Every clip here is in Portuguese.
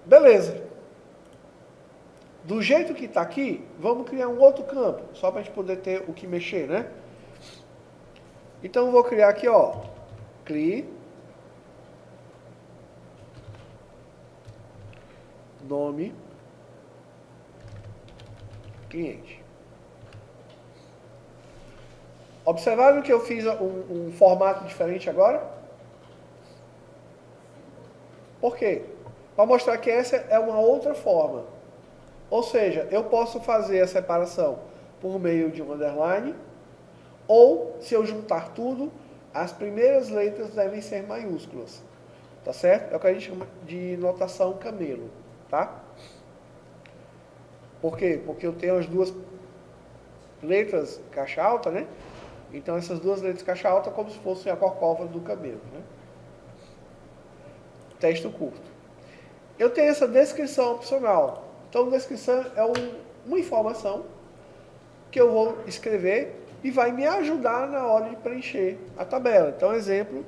Beleza. Do jeito que está aqui, vamos criar um outro campo, só para a gente poder ter o que mexer, né? Então eu vou criar aqui, ó, CLI, nome, cliente. Observaram que eu fiz um formato diferente agora? Por quê? Para mostrar que essa é uma outra forma. Ou seja, eu posso fazer a separação por meio de um underline, ou, se eu juntar tudo, as primeiras letras devem ser maiúsculas. Tá certo? É o que a gente chama de notação camelo. Tá? Por quê? Porque eu tenho as duas letras caixa alta, né? Então essas duas letras caixa alta é como se fossem a corcova do camelo, né? Texto curto. Eu tenho essa descrição opcional. Então, descrição é uma informação que eu vou escrever e vai me ajudar na hora de preencher a tabela. Então, exemplo.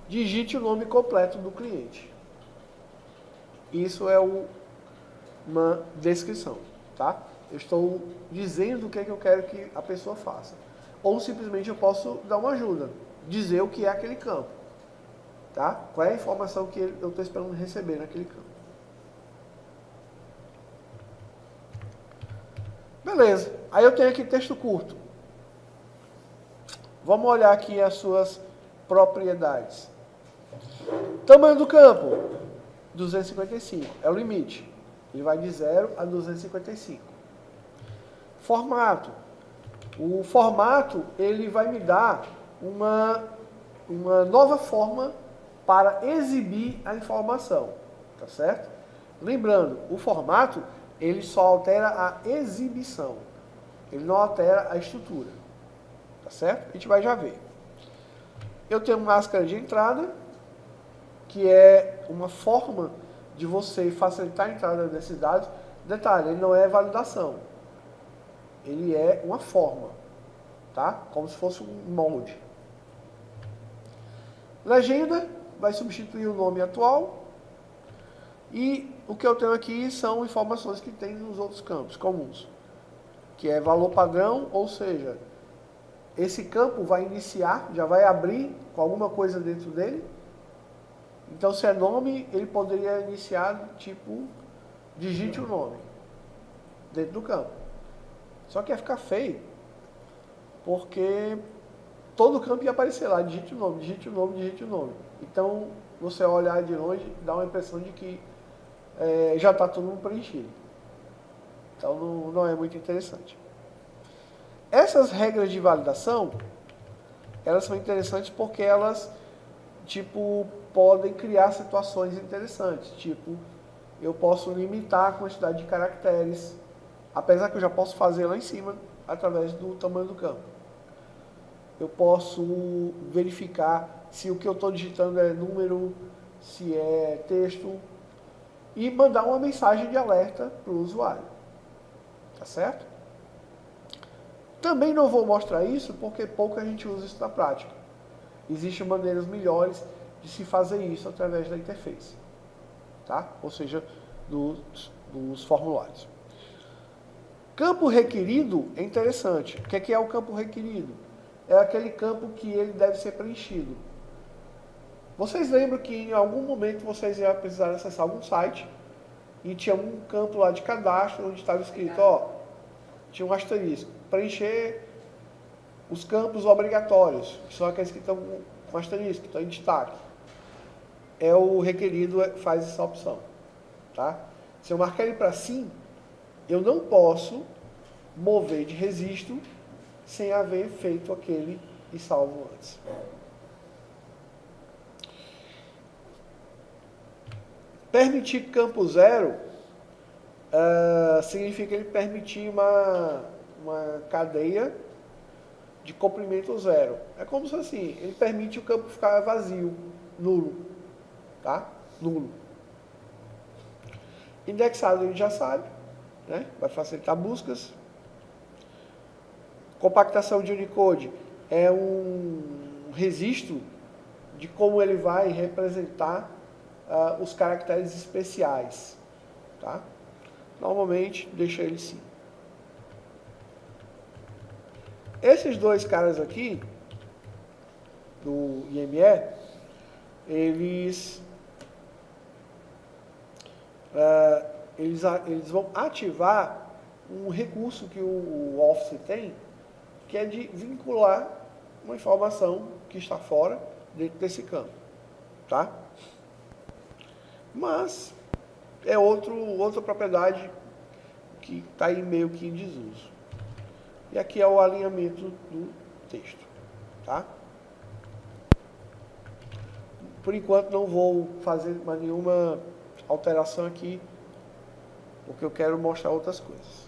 Digite o nome completo do cliente. Isso é uma descrição, tá? Eu estou dizendo o que é que eu quero que a pessoa faça. Ou simplesmente eu posso dar uma ajuda, dizer o que é aquele campo. Tá? Qual é a informação que eu estou esperando receber naquele campo. Beleza. Aí eu tenho aqui texto curto. Vamos olhar aqui as suas propriedades. Tamanho do campo, 255. É o limite. Ele vai de 0 a 255. Formato. O formato, ele vai me dar uma nova forma para exibir a informação, tá certo? Lembrando, o formato, ele só altera a exibição, ele não altera a estrutura, tá certo? A gente vai já ver. Eu tenho máscara de entrada, que é uma forma de você facilitar a entrada desses dados. Detalhe, ele não é validação, ele é uma forma, tá? Como se fosse um molde. Legenda vai substituir o nome atual. E o que eu tenho aqui são informações que tem nos outros campos comuns, que é valor padrão, ou seja, esse campo vai iniciar, já vai abrir com alguma coisa dentro dele. Então, se é nome, ele poderia iniciar tipo, digite o nome dentro do campo. Só que ia ficar feio, porque todo campo ia aparecer lá, digite o nome, digite o nome, digite o nome. Então, você olhar de longe, dá uma impressão de que já está todo mundo preenchido. Então, não é muito interessante. Essas regras de validação, elas são interessantes porque elas, tipo, podem criar situações interessantes. Tipo, eu posso limitar a quantidade de caracteres, apesar que eu já posso fazer lá em cima, através do tamanho do campo. Eu posso verificar se o que eu estou digitando é número, se é texto, e mandar uma mensagem de alerta para o usuário. Tá certo? Também não vou mostrar isso porque pouco a gente usa isso na prática. Existem maneiras melhores de se fazer isso através da interface. Tá? Ou seja, dos formulários. Campo requerido é interessante. O que é o campo requerido? É aquele campo que ele deve ser preenchido. Vocês lembram que em algum momento vocês iam precisar acessar algum site e tinha um campo lá de cadastro onde estava escrito, ó, tinha um asterisco, preencher os campos obrigatórios, que são aqueles que estão com asterisco, que estão em destaque. É o requerido, faz essa opção. Tá? Se eu marcar ele para sim, eu não posso mover de registro sem haver feito aquele e salvo antes. Permitir campo zero significa ele permitir uma cadeia de comprimento zero. É como se assim, ele permite o campo ficar vazio, nulo. Tá? Nulo. Indexado ele já sabe, né? Vai facilitar buscas. Compactação de Unicode é um registro de como ele vai representar os caracteres especiais. Tá? Normalmente, deixa ele sim. Esses dois caras aqui, do IME, eles vão ativar um recurso que o Office tem, que é de vincular uma informação que está fora dentro desse campo. Tá? Mas é outra propriedade que está aí meio que em desuso. E aqui é o alinhamento do texto. Tá? Por enquanto não vou fazer mais nenhuma alteração aqui, porque eu quero mostrar outras coisas.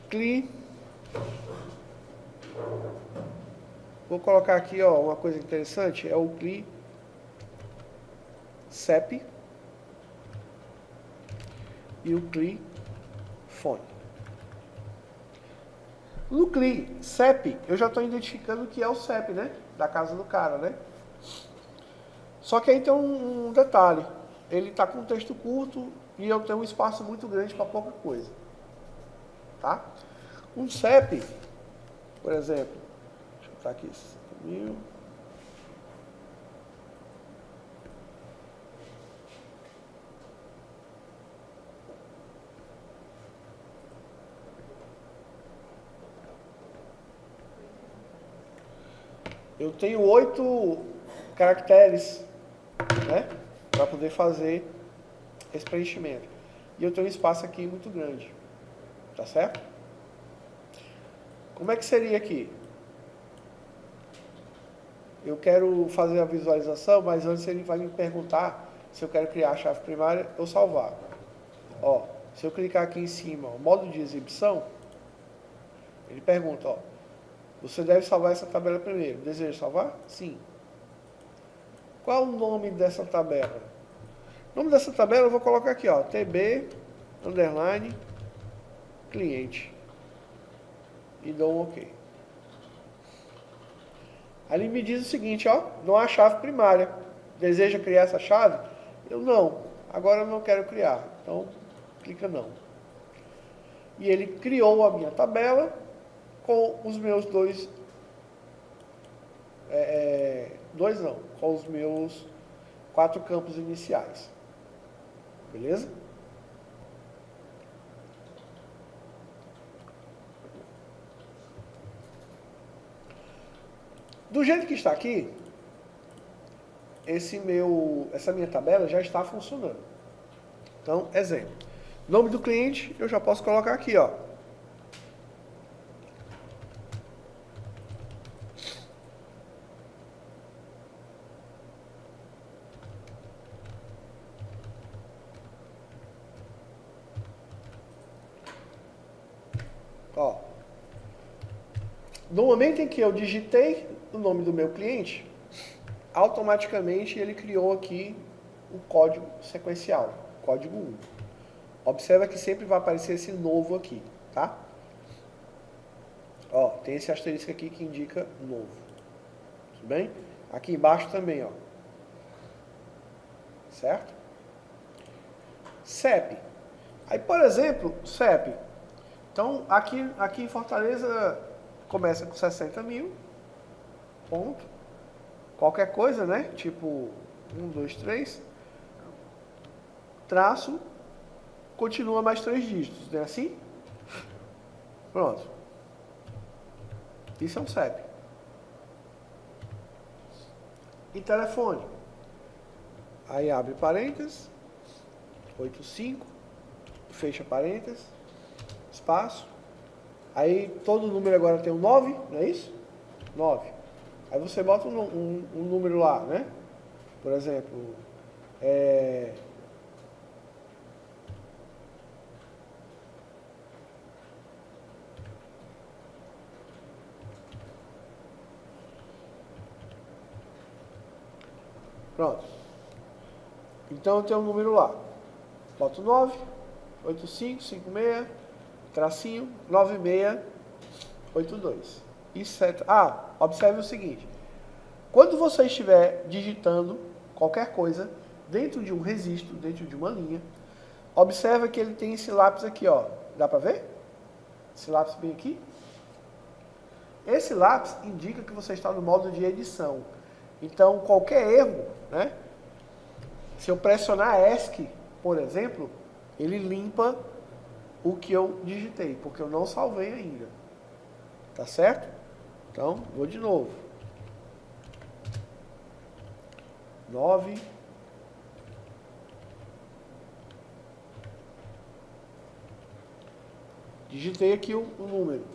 CLI. Vou colocar aqui uma coisa interessante, é o CLI CEP e o CLI Fone. No CLI CEP, eu já estou identificando que é o CEP, né? Da casa do cara, né? Só que aí tem um detalhe. Ele está com um texto curto e eu tenho um espaço muito grande para pouca coisa. Tá? Um CEP, por exemplo, deixa eu botar aqui, 5.000. Eu tenho 8 caracteres, né, para poder fazer esse preenchimento. E eu tenho um espaço aqui muito grande. Tá certo? Como é que seria aqui? Eu quero fazer a visualização, mas antes ele vai me perguntar se eu quero criar a chave primária ou salvar. Ó, se eu clicar aqui em cima, o modo de exibição, ele pergunta, ó, você deve salvar essa tabela primeiro. Deseja salvar? Sim. Qual o nome dessa tabela? O nome dessa tabela eu vou colocar aqui, ó, TB, underline, cliente. E dou um OK. Aí ele me diz o seguinte, ó, não há chave primária. Deseja criar essa chave? Eu não. Agora eu não quero criar. Então, clica não. E ele criou a minha tabela com os meus com os meus 4 campos iniciais. Beleza? Do jeito que está aqui, essa minha tabela já está funcionando. Então, exemplo. Nome do cliente, eu já posso colocar aqui, ó. Ó. No momento em que eu digitei o nome do meu cliente, automaticamente ele criou aqui o código sequencial, código 1. Observa que sempre vai aparecer esse novo aqui, tá? Ó, tem esse asterisco aqui que indica novo. Tudo bem? Aqui embaixo também, ó. Certo? CEP. Aí, por exemplo, CEP. Então, aqui em Fortaleza começa com 60 mil, ponto. Qualquer coisa, né? Tipo 1, 2, 3, traço, continua mais 3 dígitos, não é assim? Pronto. Isso é um CEP. E telefone. Aí abre parênteses, 85, fecha parênteses, espaço. Aí todo número agora tem um 9, não é isso? 9. Aí você bota um número lá, né? Por exemplo, pronto. Então eu tenho um número lá. Boto 9, 8556, tracinho, 9682. Isso é... Ah, observe o seguinte. Quando você estiver digitando qualquer coisa dentro de um registro, dentro de uma linha, observa que ele tem esse lápis aqui, ó. Dá para ver? Esse lápis bem aqui. Esse lápis indica que você está no modo de edição. Então, qualquer erro, né? Se eu pressionar ESC, por exemplo, ele limpa o que eu digitei, porque eu não salvei ainda. Tá certo? Então, vou de novo. 9. Digitei aqui o número.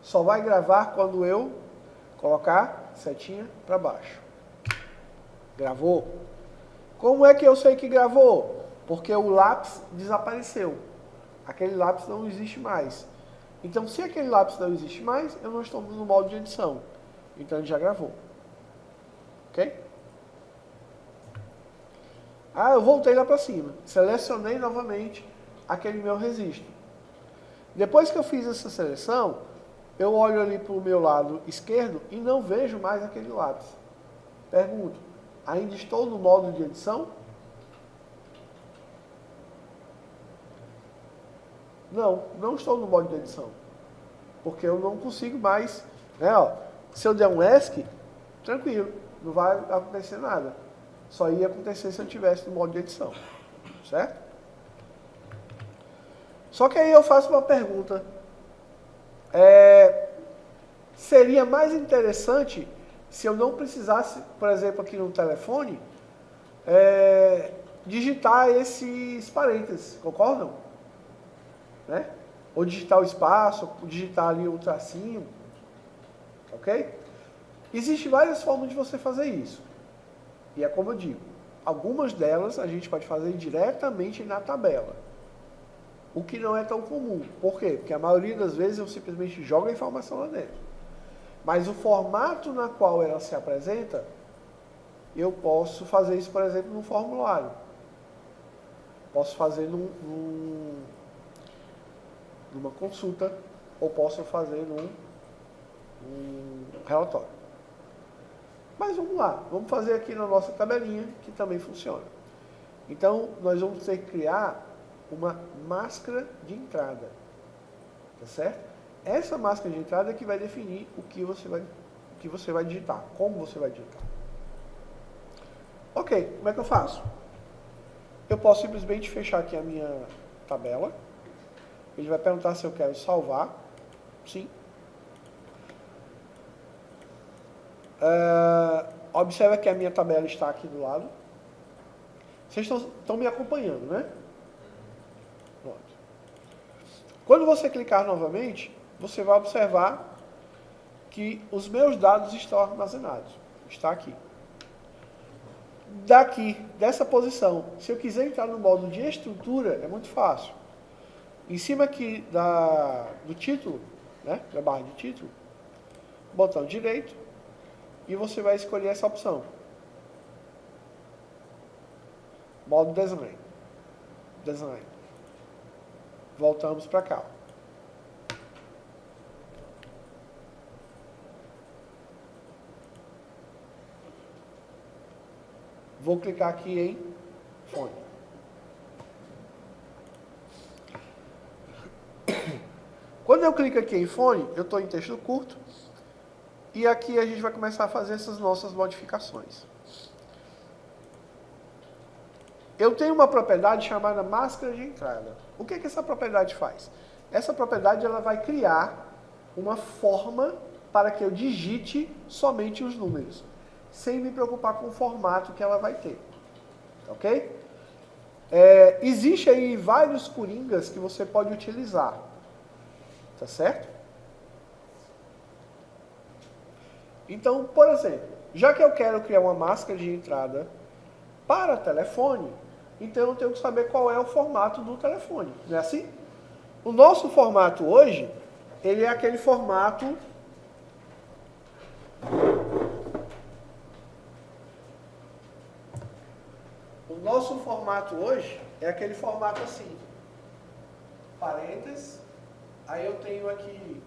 Só vai gravar quando eu colocar setinha para baixo. Gravou. Como é que eu sei que gravou? Porque o lápis desapareceu. Aquele lápis não existe mais. Então, se aquele lápis não existe mais, eu não estou no modo de edição. Então, ele já gravou. Ok? Ah, eu voltei lá para cima. Selecionei novamente aquele meu registro. Depois que eu fiz essa seleção, eu olho ali para o meu lado esquerdo e não vejo mais aquele lápis. Pergunto, ainda estou no modo de edição? Não, não estou no modo de edição. Porque eu não consigo mais, né, ó, se eu der um ESC, tranquilo, não vai acontecer nada. Só ia acontecer se eu estivesse no modo de edição. Certo? Só que aí eu faço uma pergunta. Seria mais interessante se eu não precisasse, por exemplo, aqui no telefone, digitar esses parênteses, concordam? Né? Ou digitar o espaço, ou digitar ali o tracinho, ok? Existem várias formas de você fazer isso. E é como eu digo, algumas delas a gente pode fazer diretamente na tabela. O que não é tão comum. Por quê? Porque a maioria das vezes eu simplesmente jogo a informação lá dentro. Mas o formato na qual ela se apresenta, eu posso fazer isso, por exemplo, num formulário. Posso fazer numa consulta, ou posso fazer num relatório. Mas vamos lá, vamos fazer aqui na nossa tabelinha, que também funciona. Então, nós vamos ter que criar uma máscara de entrada. Tá certo? Essa máscara de entrada é que vai definir o que você vai digitar, como você vai digitar. Ok, como é que eu faço? Eu posso simplesmente fechar aqui a minha tabela. Ele vai perguntar se eu quero salvar. Sim. Observa que a minha tabela está aqui do lado. Vocês estão me acompanhando, né? Pronto. Quando você clicar novamente, você vai observar que os meus dados estão armazenados. Está aqui. Daqui, dessa posição, se eu quiser entrar no modo de estrutura, é muito fácil. Em cima aqui do título, né, da barra de título, botão direito, e você vai escolher essa opção. Modo design. Design. Voltamos para cá. Vou clicar aqui em fone. Quando eu clico aqui em fone, eu estou em texto curto. E aqui a gente vai começar a fazer essas nossas modificações. Eu tenho uma propriedade chamada máscara de entrada. O que essa propriedade faz? Essa propriedade ela vai criar uma forma para que eu digite somente os números, sem me preocupar com o formato que ela vai ter. Ok? Existe aí vários coringas que você pode utilizar. Tá certo? Então, por exemplo, já que eu quero criar uma máscara de entrada para telefone, então eu tenho que saber qual é o formato do telefone. Não é assim? O nosso formato hoje, ele é aquele formato hoje é aquele formato assim. Parênteses. Aí eu tenho aqui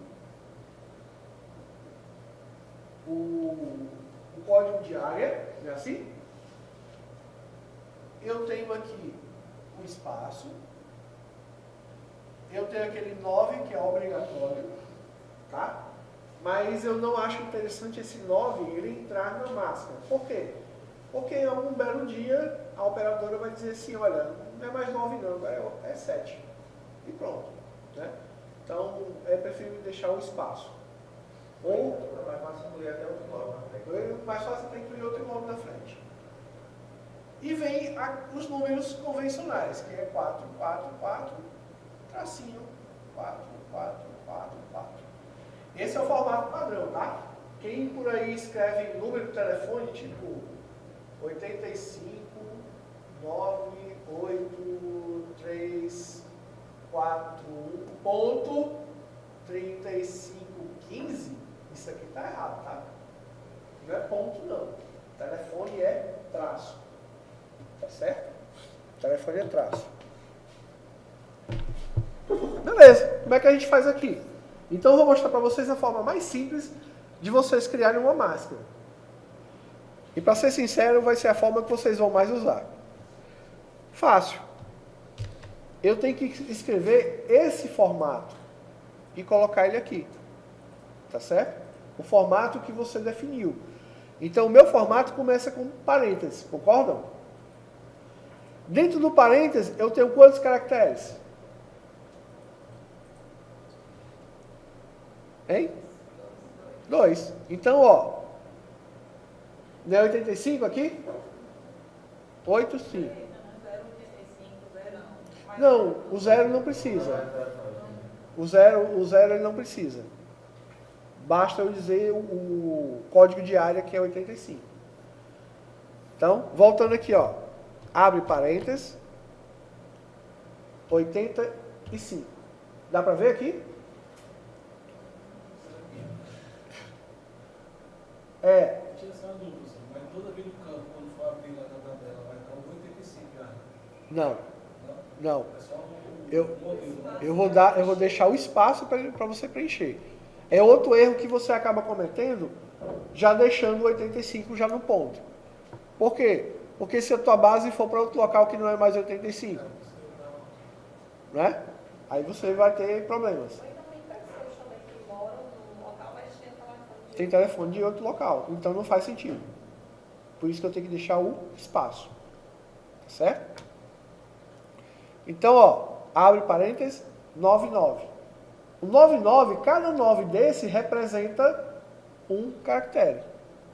o código de área, não é assim? Eu tenho aqui o espaço. Eu tenho aquele 9 que é obrigatório, tá? Mas eu não acho interessante esse 9 ele entrar na máscara. Por quê? Porque em algum belo dia a operadora vai dizer assim, olha, não é mais 9 não, agora é 7. E pronto. Né? Então é preferível deixar o espaço. Ou é mais fácil incluir até outro 9 na frente. Mais fácil ter que incluir outro 9 na frente. E vem os números convencionais, que é 4, 4, 4, tracinho, 4, 4, 4, 4. Esse é o formato padrão, tá? Quem por aí escreve número de telefone, tipo 85, 9, 8, 3, 4, 1, ponto 35, 15, isso aqui tá errado, tá? Não é ponto não. O telefone é traço. Tá certo? O telefone é traço. Beleza, como é que a gente faz aqui? Então eu vou mostrar para vocês a forma mais simples de vocês criarem uma máscara. E para ser sincero, vai ser a forma que vocês vão mais usar. Fácil. Eu tenho que escrever esse formato e colocar ele aqui. Tá certo? O formato que você definiu. Então o meu formato começa com parênteses, concordam? Dentro do parênteses eu tenho quantos caracteres? Hein? 2. Então, ó. Não é 85 aqui? 8, 5. Não, o 0 não precisa. O 0 ele não precisa. Basta eu dizer o código de área que é 85. Então, voltando aqui, ó. Abre parênteses. 85. Dá para ver aqui? É. Tira essa dúvida, mas toda vez no campo, quando for abrir lá na tabela, vai estar o 85 já. Não. Não. É só Eu vou deixar o espaço para você preencher. É outro erro que você acaba cometendo, já deixando o 85 já no ponto. Por quê? Porque se a tua base for para outro local que não é mais 85, né? Aí você vai ter problemas. Tem telefone de outro local, então não faz sentido. Por isso que eu tenho que deixar o espaço. Tá certo? Então, ó, abre parênteses, 99. O 99, cada 9 desse representa um caractere.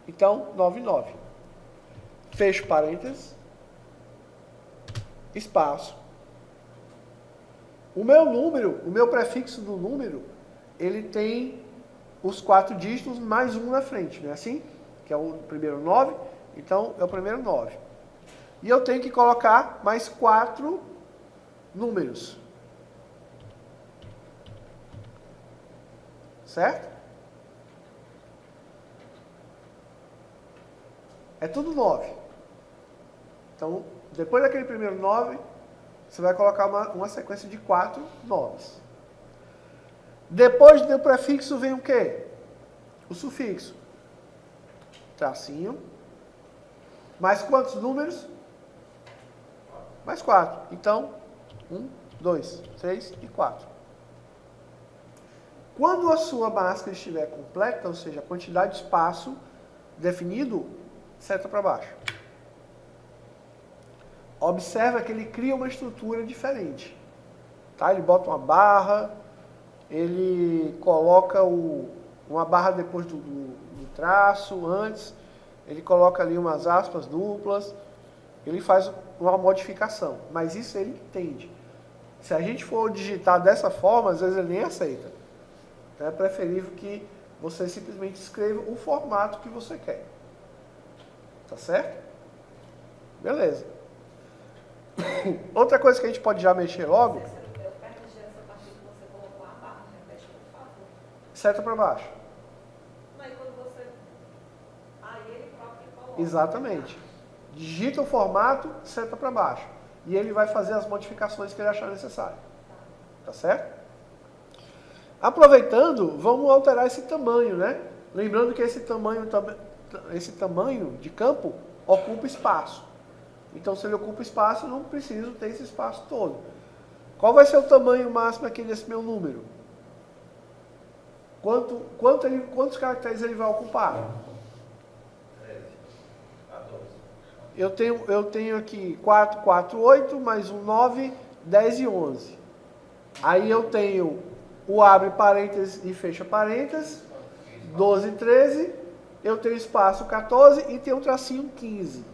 Então, 99. Fecho parênteses, espaço. O meu número, o meu prefixo do número, ele tem os 4 dígitos mais 1 na frente, não é assim? Que é o primeiro 9, então é o primeiro 9. E eu tenho que colocar mais 4 números. Certo? É tudo 9. Então, depois daquele primeiro 9, você vai colocar uma sequência de 4 9s. Depois do prefixo vem o quê? O sufixo. Tracinho. Mais quantos números? Mais 4. Então, 1, 2, 3 e 4. Quando a sua máscara estiver completa, ou seja, a quantidade de espaço definido, seta para baixo. Observa que ele cria uma estrutura diferente. Tá? Ele bota uma barra, ele coloca uma barra depois do traço, antes, ele coloca ali umas aspas duplas, ele faz uma modificação, mas isso ele entende. Se a gente for digitar dessa forma, às vezes ele nem aceita. Então é preferível que você simplesmente escreva o formato que você quer. Tá certo? Beleza. Outra coisa que a gente pode já mexer logo. Seta para baixo. Exatamente. Digita o formato, seta para baixo. e ele vai fazer as modificações que ele achar necessário. Tá certo? Aproveitando, vamos alterar esse tamanho, né? Lembrando que esse tamanho de campo ocupa espaço. Então, se ele ocupa espaço, eu não preciso ter esse espaço todo. Qual vai ser o tamanho máximo aqui desse meu número? Quantos caracteres ele vai ocupar? 13, 14. Eu tenho aqui 4, 4, 8, mais um 9, 10 e 11. Aí eu tenho o abre parênteses e fecha parênteses, 12, 13. Eu tenho espaço 14 e tenho um tracinho 15.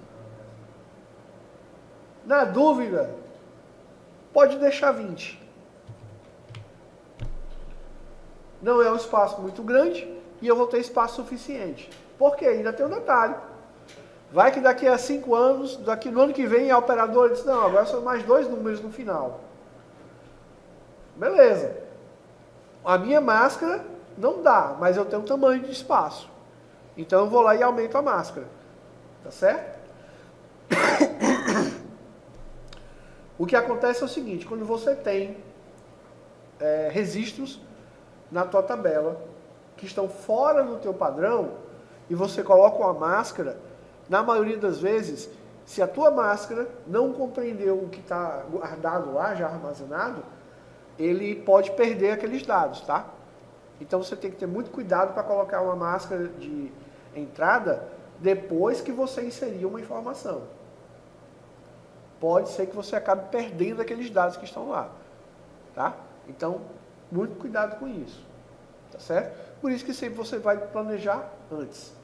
Na dúvida, pode deixar 20. Não é um espaço muito grande e eu vou ter espaço suficiente. Por quê? Ainda tem um detalhe. Vai que daqui a 5 anos, no ano que vem, a operadora diz, não, agora são mais 2 números no final. Beleza. A minha máscara não dá, mas eu tenho um tamanho de espaço. Então eu vou lá e aumento a máscara. Tá certo? O que acontece é o seguinte, quando você tem registros na tua tabela que estão fora do teu padrão e você coloca uma máscara, na maioria das vezes, se a tua máscara não compreendeu o que está guardado lá, já armazenado, ele pode perder aqueles dados, tá? Então você tem que ter muito cuidado para colocar uma máscara de entrada depois que você inserir uma informação. Pode ser que você acabe perdendo aqueles dados que estão lá, tá? Então, muito cuidado com isso, tá certo? Por isso que sempre você vai planejar antes.